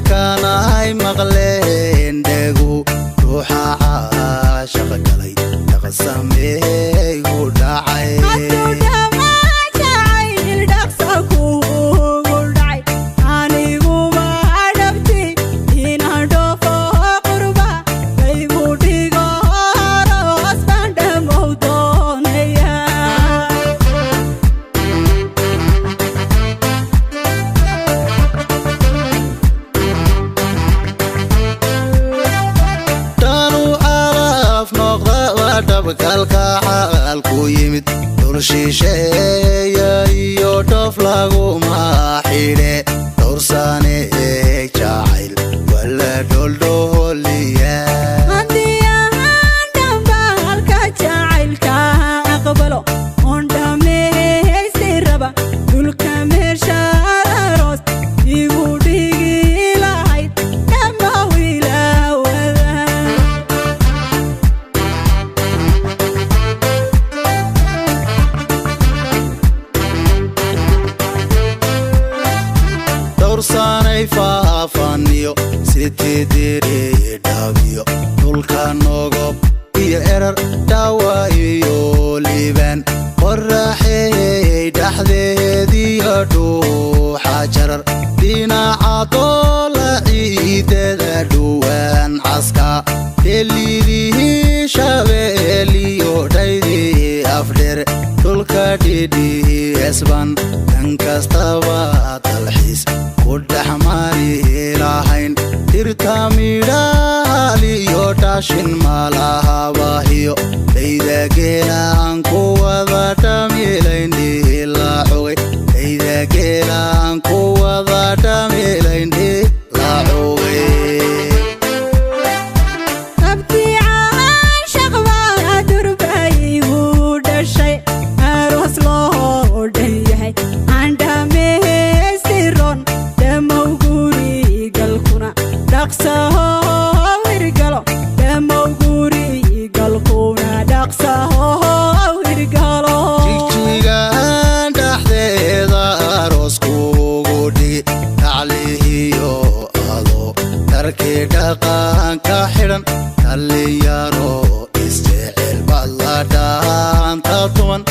markaan ay maqleen dhegu ruuxa caashaqa galay dhaqsameey u dhacay kalka xaalku yimid dulshisheeya iyo dhoof laguma xidhe dhowrsaane jacayl wala dholdhooliya haddii ahaan dhambaalka jacaylka aqbalo oon dhammaysti raba dhulka meesha aroos igu dhigi lahayd dhama wiilawada dowrsaanay faafaniyo sitidiri dhabiyo dhulka nogob iyo erar dhawa iyo liibaan qoraxey dhaxdeediyo dhuuxa jarar dhinaca doola ciidada dhuwaan caska dhelidihii shabeeliyo dhaydii afdheer dhulka dhidhii esban dhan kastaba dalxiis ku dhexmari lahayn dhirta midhaaliyo dhaashin malahabahiyo dhayda geelaan ku wada dhamilayn dhila xogay dhayda geelaan ku wada dhamilayn dhila xogay jigjigaan dhaxdeeda aroos kugu dhigi taclihiyo ado darkii dhaqanka xidhan dhalinyaro isjecel bad la dhaanta tuman